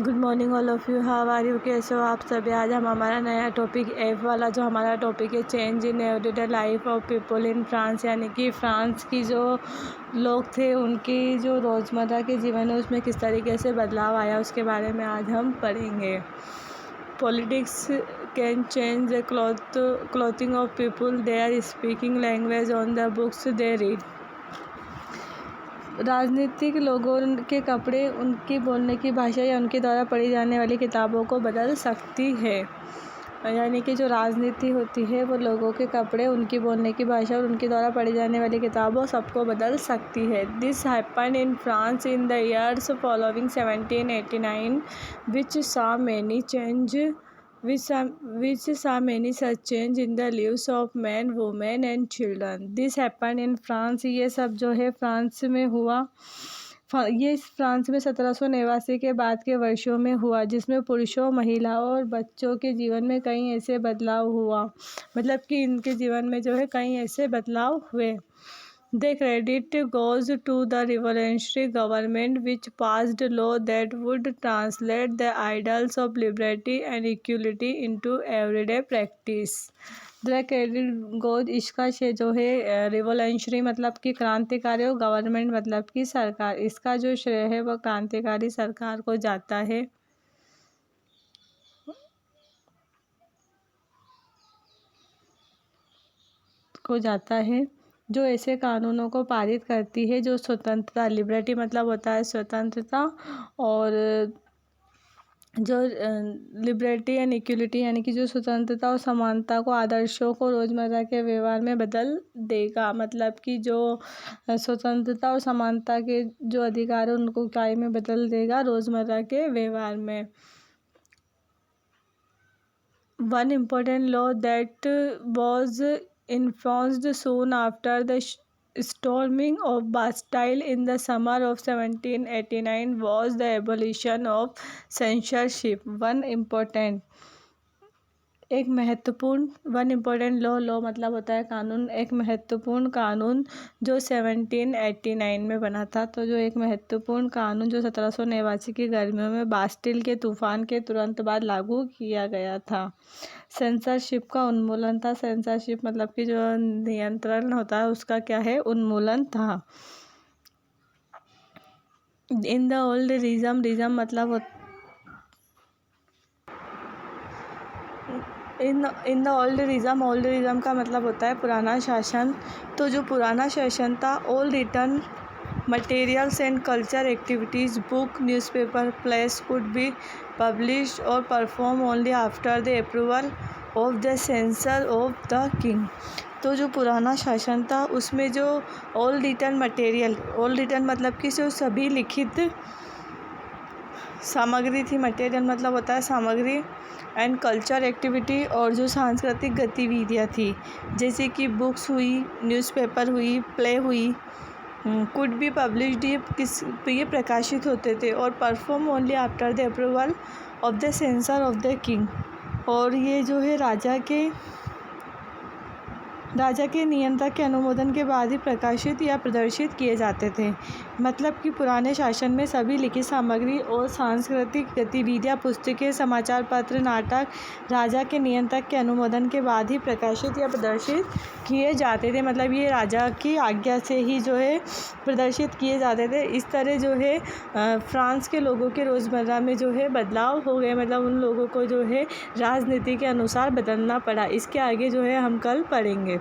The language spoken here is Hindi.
Good morning all of you, how are you, कैसे हो आप सभी। आज हम हमारा नया टॉपिक एफ वाला जो हमारा टॉपिक है, change in everyday life of people in France, यानी कि फ्रांस की जो लोग थे उनकी जो रोज़मर्रा के जीवन है उसमें किस तरीके से बदलाव आया उसके बारे में आज हम पढ़ेंगे। Politics can change the clothing of people, they are speaking language on the books they read. राजनीतिक लोगों के कपड़े उनकी बोलने की भाषा या उनके द्वारा पढ़ी जाने वाली किताबों को बदल सकती है। यानी कि जो राजनीति होती है वो लोगों के कपड़े, उनकी बोलने की भाषा और उनके द्वारा पढ़ी जाने वाली किताबों सबको बदल सकती है। This happen in France in the years following 1789 which saw many such change in the lives of men, women and children. This happened in France. ये सब जो है फ्रांस में हुआ। ये फ्रांस में 1789 के बाद के वर्षों में हुआ, जिसमें पुरुषों, महिलाओं और बच्चों के जीवन में कई ऐसे बदलाव हुआ। मतलब कि इनके जीवन में जो है कई ऐसे बदलाव हुए। The credit goes to the revolutionary government which passed law that would translate the ideals of liberty and equality into everyday practice. The credit goes, इसका से जो है रिवोल्यूशनरी मतलब कि क्रांतिकारी और गवर्नमेंट मतलब कि सरकार, इसका जो श्रेय है वह क्रांतिकारी सरकार को जाता है जो ऐसे कानूनों को पारित करती है जो स्वतंत्रता, लिबर्टी मतलब होता है स्वतंत्रता, और जो लिबर्टी एंड इक्वलिटी यानी कि जो स्वतंत्रता और समानता को, आदर्शों को रोज़मर्रा के व्यवहार में बदल देगा। मतलब कि जो स्वतंत्रता और समानता के जो अधिकार है उनको काय में बदल देगा रोज़मर्रा के व्यवहार में। One important law that was enforced soon after the storming of Bastille in the summer of 1789 was the abolition of censorship. One important law मतलब होता है कानून, एक महत्वपूर्ण कानून जो 1789 में बना था। तो जो एक महत्वपूर्ण कानून जो 1789 की गर्मियों में बास्टिल के तूफान के तुरंत बाद लागू किया गया था। सेंसरशिप का उन्मूलन था। सेंसरशिप मतलब कि जो नियंत्रण होता है उसका क्या है, उन्मूलन था। इन द ओल्ड रिजम मतलब इन द ओल्ड रिजम का मतलब होता है पुराना शासन। तो जो पुराना शासन था, all written materials and culture activities, book, newspaper, plays could be published और perform only after the approval of the censor of the king. तो जो पुराना शासन था उसमें जो ऑल रिटर्न मतलब कि जो सभी लिखित सामग्री थी, मटेरियल मतलब होता है सामग्री, एंड कल्चर एक्टिविटी और जो सांस्कृतिक गतिविधियाँ थी जैसे कि बुक्स हुई, न्यूज़पेपर हुई, प्ले हुई, कुड बी पब्लिश्ड, ये प्रकाशित होते थे, और perform only after the approval of the censor of the king, और ये जो है राजा के नियंत्रक के अनुमोदन के बाद ही प्रकाशित या प्रदर्शित किए जाते थे। मतलब कि पुराने शासन में सभी लिखित सामग्री और सांस्कृतिक गतिविधियाँ, पुस्तकें, समाचार पत्र, नाटक राजा के नियंत्रक के अनुमोदन के बाद ही प्रकाशित या प्रदर्शित किए जाते थे। मतलब ये राजा की आज्ञा से ही जो है प्रदर्शित किए जाते थे। इस तरह जो है फ्रांस के लोगों के रोज़मर्रा में जो है बदलाव हो गए। मतलब उन लोगों को जो है राजनीति के अनुसार बदलना पड़ा। इसके आगे जो है हम कल पढ़ेंगे।